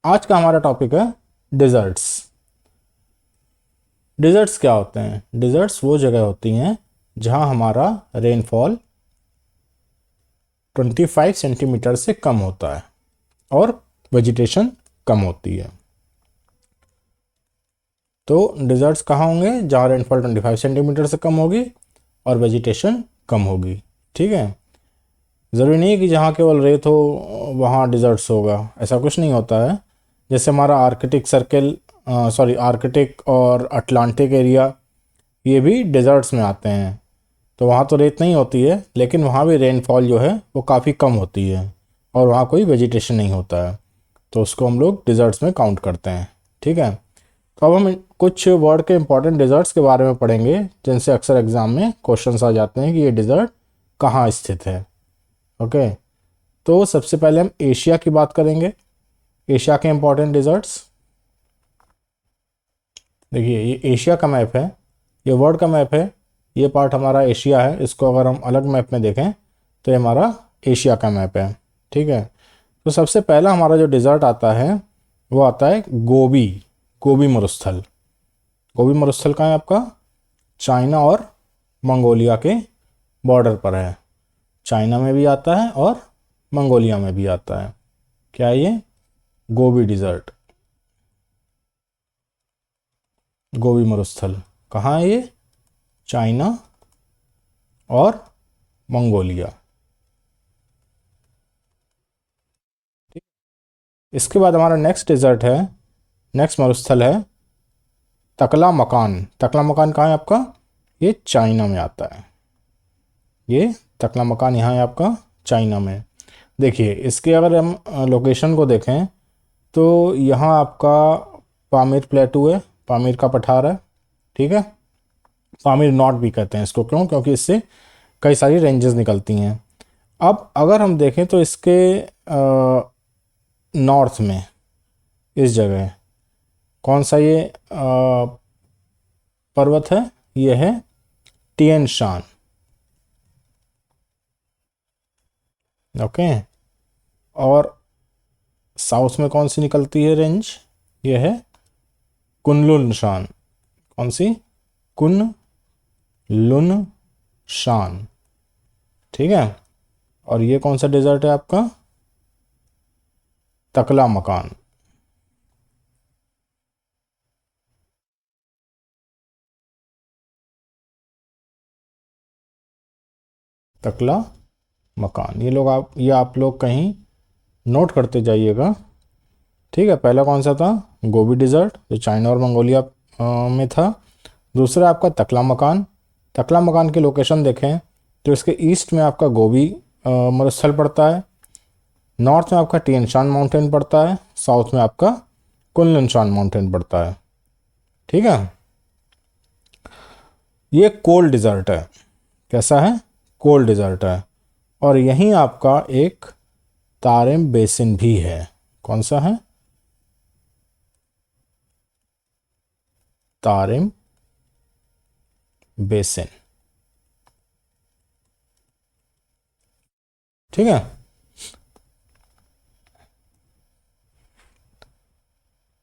आज का हमारा टॉपिक है डिजर्ट्स। डिजर्ट्स क्या होते हैं? डिजर्ट्स वो जगह होती हैं जहां हमारा रेनफॉल 25 सेंटीमीटर से कम होता है और वेजिटेशन कम होती है। तो डिजर्ट्स कहाँ होंगे? जहां रेनफॉल 25 सेंटीमीटर से कम होगी और वेजिटेशन कम होगी। ठीक है, ज़रूरी नहीं है कि जहाँ केवल रेत हो वहाँ डिजर्ट्स होगा, ऐसा कुछ नहीं होता है। जैसे हमारा आर्कटिक और अटलांटिक एरिया, ये भी डिजर्ट्स में आते हैं। तो वहाँ तो रेत नहीं होती है, लेकिन वहाँ भी रेनफॉल जो है वो काफ़ी कम होती है और वहाँ कोई वेजिटेशन नहीं होता है, तो उसको हम लोग डिजर्ट्स में काउंट करते हैं। ठीक है, तो अब हम कुछ वर्ल्ड के इंपॉर्टेंट डिजर्ट्स के बारे में पढ़ेंगे, जिनसे अक्सर एग्जाम में क्वेश्चंस आ जाते हैं कि ये डिजर्ट कहाँ स्थित है। ओके, तो सबसे पहले हम एशिया की बात करेंगे। एशिया के इंपॉर्टेंट डिजर्ट्स देखिए, ये एशिया का मैप है, ये वर्ल्ड का मैप है, ये पार्ट हमारा एशिया है। इसको अगर हम अलग मैप में देखें तो ये हमारा एशिया का मैप है। ठीक है, तो सबसे पहला हमारा जो डिज़र्ट आता है वो आता है गोबी, गोबी मरुस्थल। गोबी मरुस्थल कहाँ है आपका? चाइना और मंगोलिया के बॉर्डर पर है। चाइना में भी आता है और मंगोलिया में भी आता है। क्या है ये? गोबी डिज़र्ट, गोबी मरुस्थल। कहाँ है ये? चाइना और मंगोलिया। इसके बाद हमारा नेक्स्ट डिज़र्ट है, नेक्स्ट मरुस्थल है तकला मकान। तकला मकान कहाँ है आपका? ये चाइना में आता है। ये तकला मकान यहाँ है आपका चाइना में। देखिए, इसके अगर हम लोकेशन को देखें तो यहाँ आपका पामीर प्लेटू है, पामीर का पठार है। ठीक है, पामीर नॉट भी कहते हैं इसको। क्यों? क्योंकि इससे कई सारी रेंजेस निकलती हैं। अब अगर हम देखें तो इसके नॉर्थ में इस जगह कौन सा ये पर्वत है? ये है टियन शान। ओके, और साउथ में कौन सी निकलती है रेंज? ये है कुनलुन शान। कौन सी? कुनलुन शान। ठीक है, और ये कौन सा डेजर्ट है आपका? तकला मकान। तकला मकान, ये आप लोग कहीं नोट करते जाइएगा। ठीक है, पहला कौन सा था? गोबी डिज़र्ट, जो चाइना और मंगोलिया में था। दूसरा आपका तकला मकान। तकला मकान की लोकेशन देखें तो इसके ईस्ट में आपका गोबी मरुस्थल पड़ता है, नॉर्थ में आपका टियनशान माउंटेन पड़ता है, साउथ में आपका कुनलुनशान माउंटेन पड़ता है। ठीक है, ये कोल्ड डिज़र्ट है। कैसा है? कोल्ड डिज़र्ट है। और यहीं आपका एक तारिम बेसिन भी है। कौन सा है? Tarim basin. ठीक है,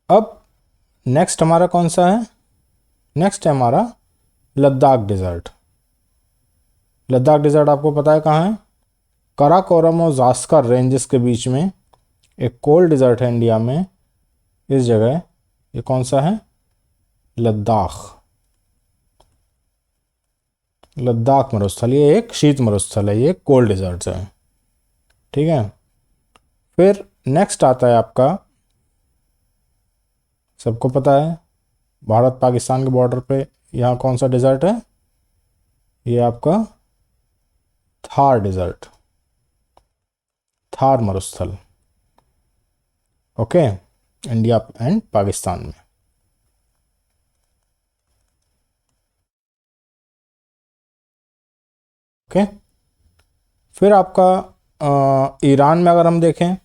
अब नेक्स्ट हमारा कौन सा है? नेक्स्ट है हमारा लद्दाख डिज़र्ट। लद्दाख डिज़र्ट आपको पता है कहाँ है? काराकोरम और ज़ास्कर रेंजेस के बीच में एक कोल्ड डिज़र्ट है इंडिया में, इस जगह। ये कौन सा है? लद्दाख। लद्दाख मरुस्थल, ये एक शीत मरुस्थल है, ये कोल्ड डिज़र्ट है। ठीक है, फिर नेक्स्ट आता है आपका, सबको पता है, भारत पाकिस्तान के बॉर्डर पे यहाँ कौन सा डिज़र्ट है? ये आपका थार डिज़र्ट, थार मरुस्थल। ओके, इंडिया एंड पाकिस्तान में। ओके, फिर आपका ईरान में अगर हम देखें,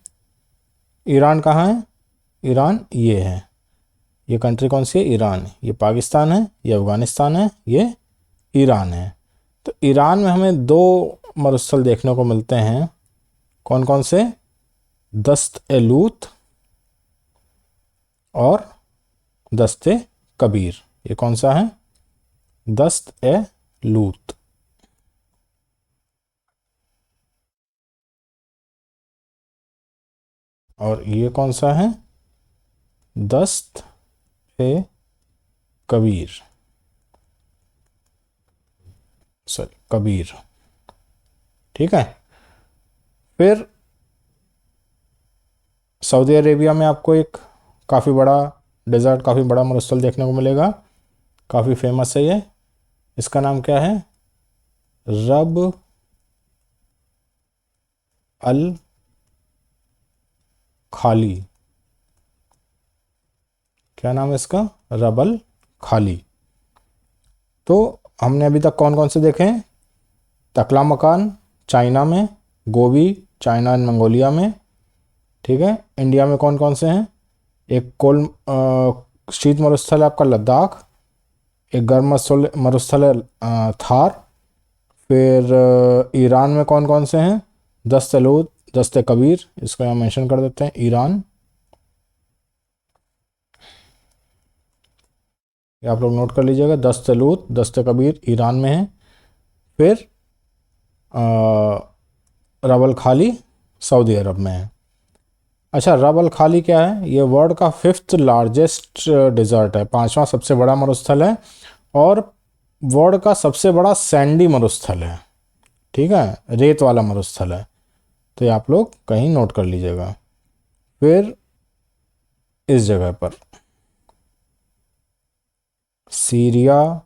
ईरान कहाँ है? ईरान ये है। ये कंट्री कौन सी है? ईरान। ये पाकिस्तान है, ये अफ़गानिस्तान है, ये ईरान है। तो ईरान में हमें दो मरुस्थल देखने को मिलते हैं। कौन कौन से? दस्त ए लूत और दस्ते कबीर। ये कौन सा है? दस्त ए लूत। और ये कौन सा है? दस्त ए कबीर, सॉरी कबीर। ठीक है। फिर सऊदी अरेबिया में आपको एक काफ़ी बड़ा डेजर्ट, काफ़ी बड़ा मरुस्थल देखने को मिलेगा, काफ़ी फेमस है ये। इसका नाम क्या है? रब अल खाली। क्या नाम है इसका? रब अल खाली। तो हमने अभी तक कौन कौन से देखे हैं? तकला मकान चाइना में, गोबी चाइना एंड मंगोलिया में। ठीक है। इंडिया में कौन कौन से हैं? एक शीत मरुस्थल है आपका लद्दाख, एक गर्म मरुस्थल है थार। फिर ईरान में कौन कौन से हैं? दस्त लूत, दस्त कबीर, इसको यहाँ मेंशन कर देते हैं ईरान। ये आप लोग नोट कर लीजिएगा, दस्त लूत दस्त कबीर ईरान में है। फिर रबल खाली सऊदी अरब में है। अच्छा, रबल खाली क्या है? ये वर्ल्ड का 5th लार्जेस्ट डिज़र्ट है, 5वां सबसे बड़ा मरुस्थल है और वर्ल्ड का सबसे बड़ा सैंडी मरुस्थल है। ठीक है, रेत वाला मरुस्थल है। तो ये आप लोग कहीं नोट कर लीजिएगा। फिर इस जगह पर सीरिया,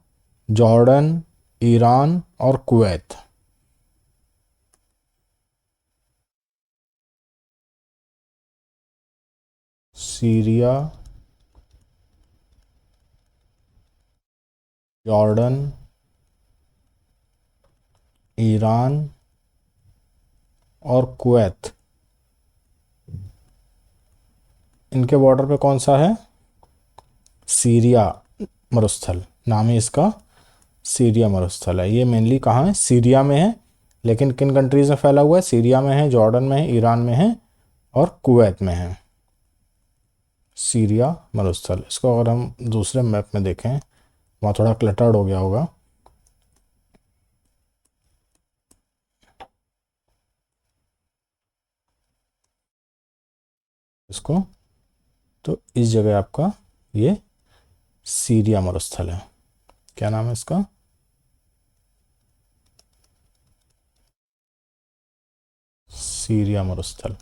जॉर्डन, ईरान और कुवैत। सीरिया, जॉर्डन, ईरान और कुवैत, इनके बॉर्डर पे कौन सा है? सीरिया मरुस्थल। नाम है इसका सीरिया मरुस्थल है। ये मेनली कहाँ है? सीरिया में है, लेकिन किन कंट्रीज़ में फैला हुआ है? सीरिया में है, जॉर्डन में है, ईरान में है और कुवैत में है। सीरिया मरुस्थल। इसको अगर हम दूसरे मैप में देखें, वहाँ थोड़ा क्लटर्ड हो गया होगा। इसको तो इस जगह आपका ये सीरिया मरुस्थल है। क्या नाम है इसका? सीरिया मरुस्थल।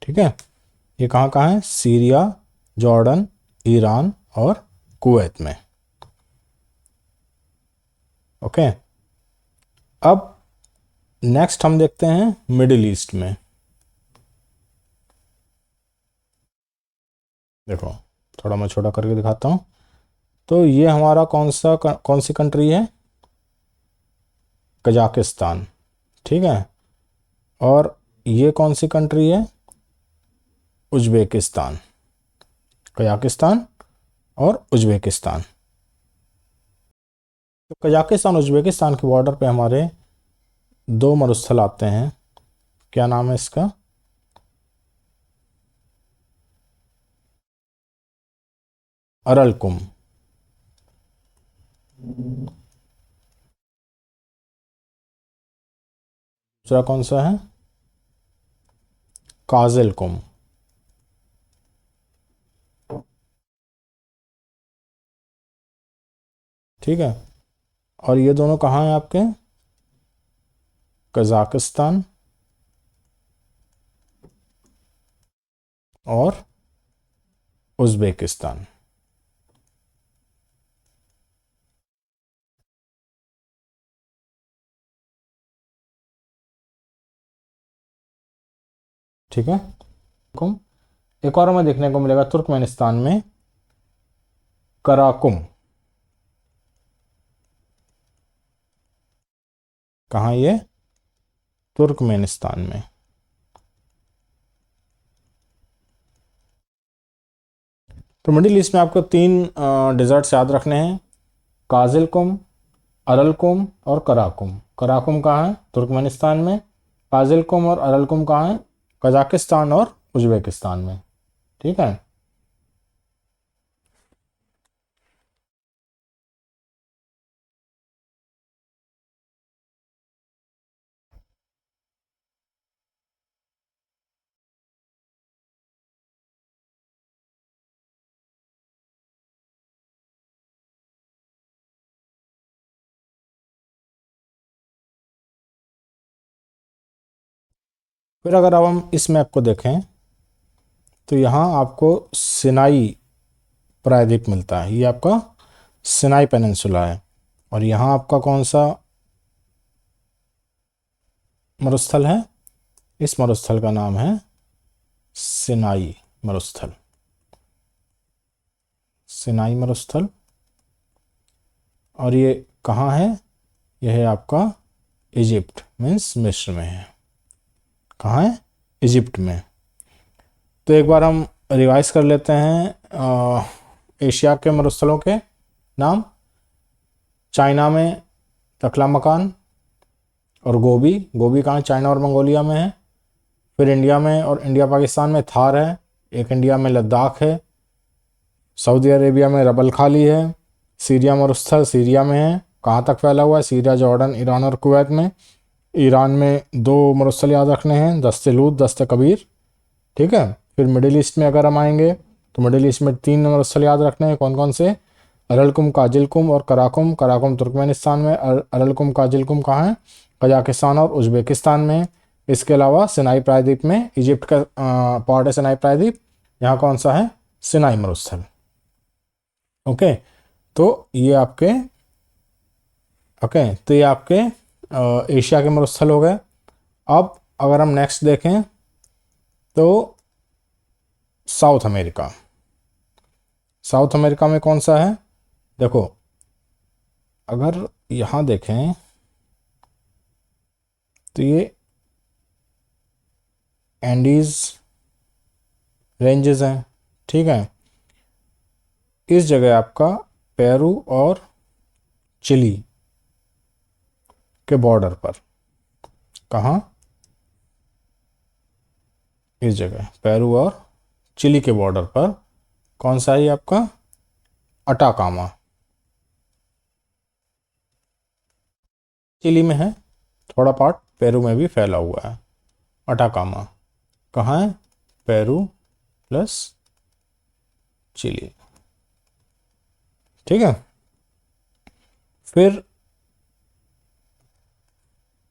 ठीक है। ये कहाँ कहाँ है? सीरिया, जॉर्डन, ईरान और कुवैत में। ओके। अब नेक्स्ट हम देखते हैं मिडिल ईस्ट में। देखो, थोड़ा मैं छोटा करके दिखाता हूँ। तो ये हमारा कौन सी कंट्री है? कजाकिस्तान। ठीक है। और ये कौन सी कंट्री है? उज्बेकिस्तान। कजाकिस्तान और उज्बेकिस्तान। तो कजाकिस्तान उज्बेकिस्तान के बॉर्डर पे हमारे दो मरुस्थल आते हैं। क्या नाम है इसका? अरलकुम। दूसरा कौन सा है? काजिलकुम। ठीक है। और ये दोनों कहाँ हैं आपके? कजाकिस्तान और उज्बेकिस्तान। ठीक है। एक और हमें देखने को मिलेगा तुर्कमेनिस्तान में, कराकुम। कहाँ ये? तुर्कमेनिस्तान में। तो मिडिल ईस्ट में आपको 3 डिज़र्ट्स याद रखने हैं, काजिलकुम, अरलकुम और कराकुम। कराकुम कहाँ है? तुर्कमेनिस्तान में। काजिलकुम और अरलकुम कहाँ है? कजाकिस्तान और उज्बेकिस्तान में। ठीक है। फिर अगर अब हम इस मैप को देखें तो यहाँ आपको सिनाई प्रायद्वीप मिलता है, ये आपका सिनाई पेनिनसुला है। और यहाँ आपका कौन सा मरुस्थल है? इस मरुस्थल का नाम है सिनाई मरुस्थल। सिनाई मरुस्थल। और ये कहाँ है? यह है आपका इजिप्ट, मीन्स मिस्र में है। कहाँ है? इजिप्ट में। तो एक बार हम रिवाइज कर लेते हैं एशिया के मरुस्थलों के नाम। चाइना में तकलामकान और गोबी। गोबी कहाँ? चाइना और मंगोलिया में है। फिर इंडिया में और इंडिया पाकिस्तान में थार है। एक इंडिया में लद्दाख है। सऊदी अरेबिया में रबल खाली है। सीरिया मरुस्थल सीरिया में है। कहाँ तक फैला हुआ है? सीरिया, जॉर्डन, ईरान और कुवैत में। ईरान में दो मरुस्थल याद रखने हैं, दस्ते लूत, दस्ते कबीर। ठीक है। फिर मिडिल ईस्ट में अगर हम आएंगे तो मिडिल ईस्ट में 3 मरुस्थल याद रखने हैं। कौन कौन से? अरलकुम, काजिलकुम और कराकुम। कराकुम तुर्कमेनिस्तान में, अरलकुम काजिलकुम कहाँ है? कजाकिस्तान और उज्बेकिस्तान में। इसके अलावा सिनाई प्रायद्वीप में, इजिप्ट का पार्ट है सिनाई प्रायद्वीप, यहाँ कौन सा है? सिनाई मरुस्थल। ओके। तो ये आपके एशिया के मरुस्थल हो गए। अब अगर हम नेक्स्ट देखें तो साउथ अमेरिका। साउथ अमेरिका में कौन सा है? देखो, अगर यहाँ देखें तो ये एंडीज रेंजेस हैं। ठीक है। इस जगह आपका पेरू और चिली के बॉर्डर पर, कहाँ? इस जगह पेरू और चिली के बॉर्डर पर कौन सा है आपका? अटाकामा। चिली में है, थोड़ा पार्ट पेरू में भी फैला हुआ है। अटाकामा कहाँ है? Peru plus Chile. ठीक है। फिर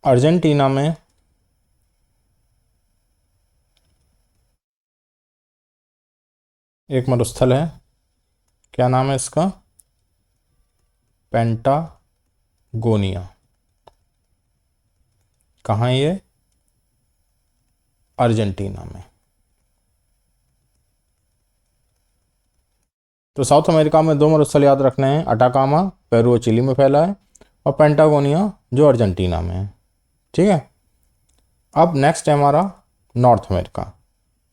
अर्जेंटीना में एक मरुस्थल है, क्या नाम है इसका? पेंटागोनिया। कहाँ है ये? अर्जेंटीना में। तो साउथ अमेरिका में 2 मरुस्थल याद रखने हैं, अटाकामा पेरू और चिली में फैला है, और पेंटागोनिया जो अर्जेंटीना में है। ठीक है। अब नेक्स्ट है हमारा नॉर्थ अमेरिका।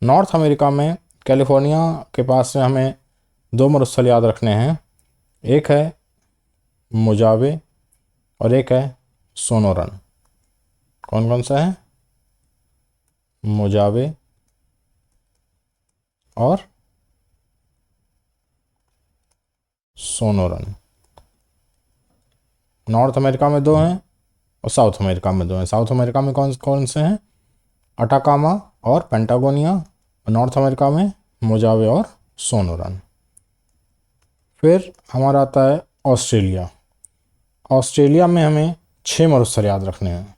नॉर्थ अमेरिका में कैलिफोर्निया के पास में हमें 2 मरुस्थल याद रखने हैं, एक है मोजावे और एक है सोनोरन। कौन कौन सा है? मोजावे और सोनोरन। नॉर्थ अमेरिका में 2 हैं और साउथ अमेरिका में 2 हैं। साउथ अमेरिका में कौन कौन से हैं? अटाकामा और पेंटागोनिया। और नॉर्थ अमेरिका में मोजावे और सोनोरन। फिर हमारा आता है ऑस्ट्रेलिया। ऑस्ट्रेलिया में हमें 6 मरुस्थल याद रखने हैं।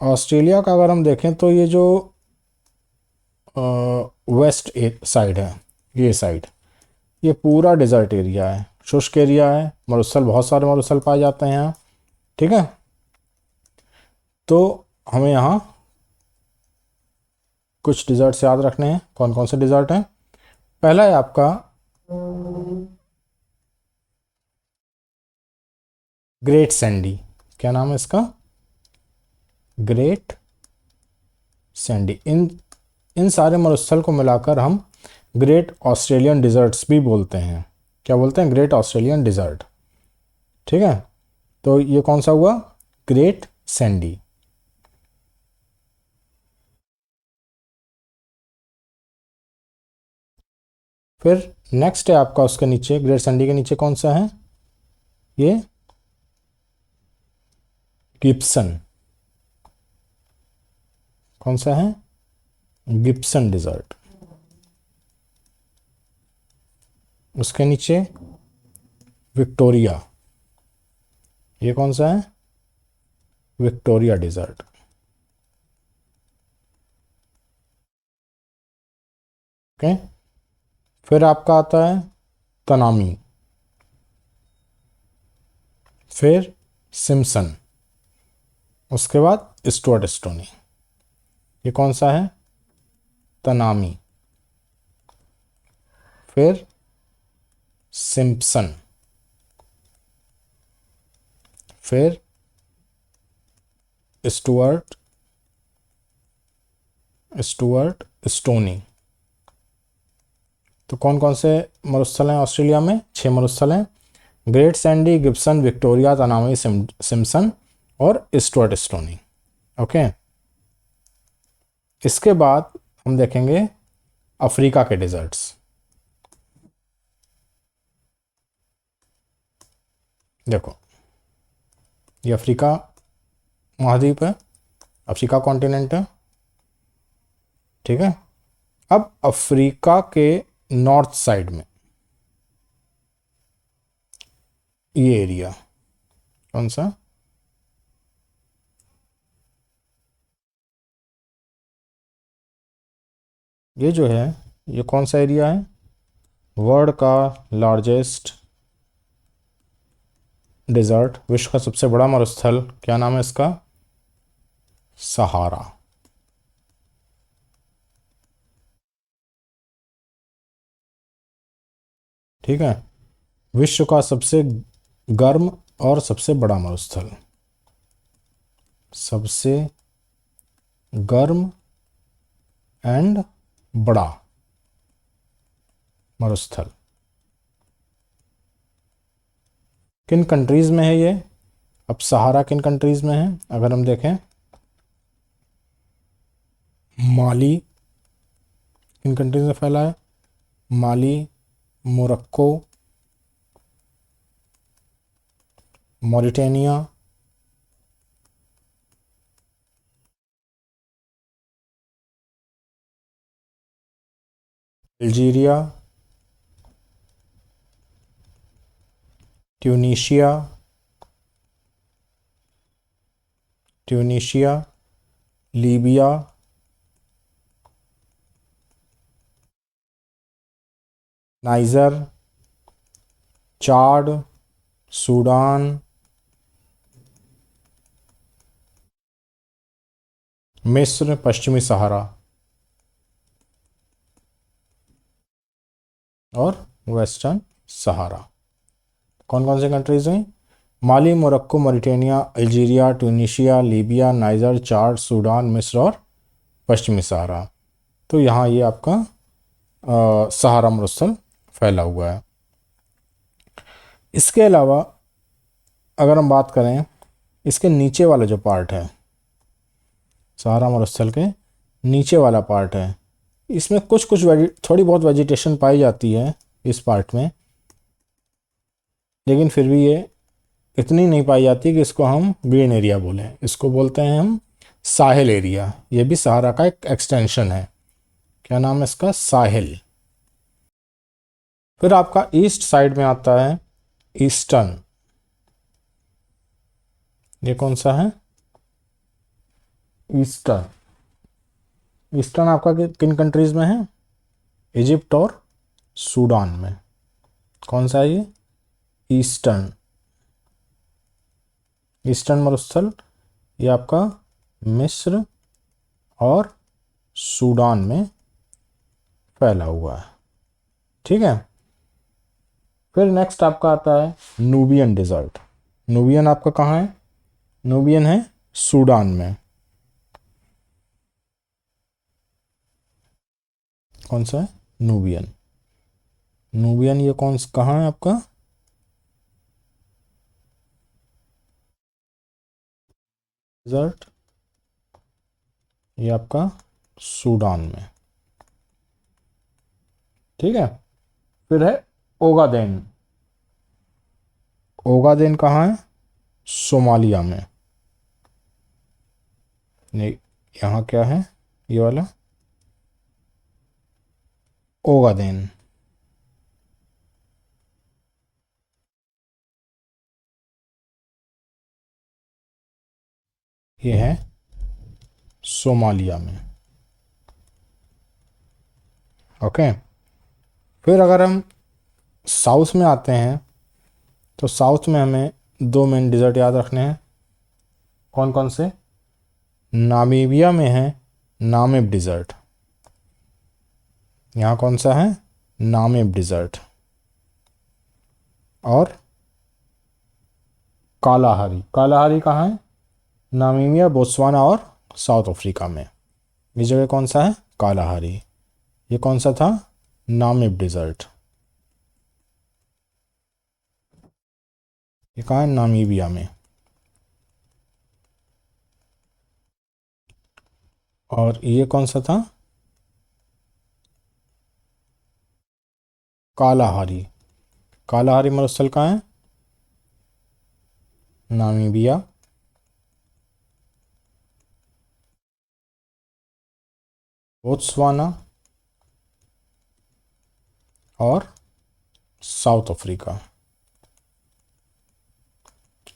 ऑस्ट्रेलिया का अगर हम देखें तो ये जो वेस्ट साइड है, ये साइड, ये पूरा डिज़र्ट एरिया है, शुष्क एरिया है। मरुस्थल, बहुत सारे मरुस्थल पाए जाते हैं यहाँ। ठीक है। तो हमें यहाँ कुछ डिज़र्ट्स याद रखने हैं। कौन कौन से डिज़र्ट हैं? पहला है आपका ग्रेट सैंडी। क्या नाम है इसका? Great Sandy. इन सारे मरुस्थल को मिलाकर हम ग्रेट ऑस्ट्रेलियन डिज़र्ट्स भी बोलते हैं। क्या बोलते हैं? Great Australian desert. ठीक है। तो ये कौन सा हुआ? Great Sandy. फिर नेक्स्ट है आपका उसके नीचे, ग्रेट संडी के नीचे कौन सा है, ये गिब्सन। कौन सा है, गिब्सन डिजर्ट। उसके नीचे विक्टोरिया, ये कौन सा है, विक्टोरिया डिजर्ट। ओके, फिर आपका आता है तनामी, फिर सिम्सन, उसके बाद स्टुअर्ट स्टोनी। ये कौन सा है, तनामी, फिर सिम्पसन, फिर स्टुअर्ट स्टुअर्ट स्टोनी। तो कौन कौन से मरुस्थल हैं ऑस्ट्रेलिया में, 6 मरुस्थल हैं, great Sandy, Gibson, Victoria, Tanami, Simpson और स्टुअर्ट स्टोनी। ओके, इसके बाद हम देखेंगे अफ्रीका के डिजर्ट्स। देखो, ये अफ्रीका महाद्वीप है, अफ्रीका कॉन्टिनेंट है, ठीक है। अब अफ्रीका के नॉर्थ साइड में ये एरिया कौन सा, ये जो है ये कौन सा एरिया है, वर्ल्ड का लार्जेस्ट डिजर्ट, विश्व का सबसे बड़ा मरुस्थल, क्या नाम है इसका, सहारा। ठीक है, विश्व का सबसे गर्म और सबसे बड़ा मरुस्थल, सबसे गर्म एंड बड़ा मरुस्थल किन कंट्रीज में है ये, अब सहारा किन कंट्रीज में है, अगर हम देखें माली किन कंट्रीज में फैला है, Mali, Morocco, Mauritania, Algeria, Tunisia, Libya, Niger, Chad, Sudan, मिस्र, पश्चिमी सहारा और वेस्टर्न सहारा। कौन कौन से कंट्रीज हैं, Mali, Morocco, Mauritania, Algeria, Tunisia, Libya, Niger, Chad, Sudan, मिस्र और पश्चिमी सहारा। तो यहाँ ये आपका सहारा मरुस्थल फैला हुआ है। इसके अलावा अगर हम बात करें इसके नीचे वाला जो पार्ट है, सहारा मरुस्थल के नीचे वाला पार्ट है, इसमें कुछ कुछ थोड़ी बहुत वेजिटेशन पाई जाती है इस पार्ट में, लेकिन फिर भी ये इतनी नहीं पाई जाती कि इसको हम ग्रीन एरिया बोलें। इसको बोलते हैं हम साहिल एरिया। ये भी सहारा का एक एक्सटेंशन है। क्या नाम है इसका, साहिल। फिर आपका ईस्ट साइड में आता है ईस्टर्न। ये कौन सा है, ईस्टर्न। ईस्टर्न आपका किन कंट्रीज में है, इजिप्ट और सूडान में। कौन सा है ये, ईस्टर्न। ईस्टर्न मरुस्थल ये आपका मिस्र और सूडान में फैला हुआ है। ठीक है, फिर नेक्स्ट आपका आता है नूबियन डिजर्ट। नूबियन आपका कहाँ है, नूबियन है सूडान में। कौन सा है, नूबियन। नूबियन ये कहाँ है आपका, डिजर्ट ये आपका सूडान में। ठीक है, फिर है ओगादेन। ओगादेन कहाँ है? सोमालिया में। नहीं, यहाँ क्या है ये वाला? ओगादेन। ये है सोमालिया में। ओके। फिर अगर हम साउथ में आते हैं तो साउथ में हमें दो मेन डिज़र्ट याद रखने हैं। कौन कौन से? नामीबिया में है नामिब डिज़र्ट। यहाँ कौन सा है? Namib desert. और कालाहारी। कालाहारी कहाँ है? नामीबिया, बोत्सवाना और साउथ अफ्रीका में। इस जगह कौन सा है? कालाहारी। ये कौन सा था? Namib desert. ये कहाँ है? नामीबिया में। और ये कौन सा था? कालाहारी। कालाहारी मरुस्थल कहाँ है? नामीबिया, बोत्सवाना और साउथ अफ्रीका।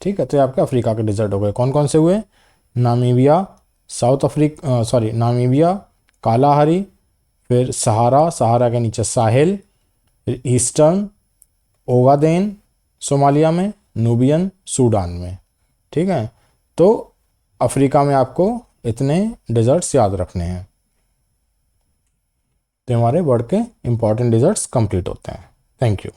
ठीक है, तो ये आपके अफ्रीका के डिज़र्ट हो गए। कौन कौन से हुए? Namibia, south Africa, sorry, Namibia, Kalahari, फिर सहारा, सहारा के नीचे साहिल, फिर ईस्टर्न, ओगादेन सोमालिया में, नूबियन सूडान में। ठीक है, तो अफ्रीका में आपको इतने डिज़र्ट्स याद रखने हैं। तो हमारे वर्ड के इंपॉर्टेंट डिज़र्ट्स कंप्लीट होते हैं। Thank you.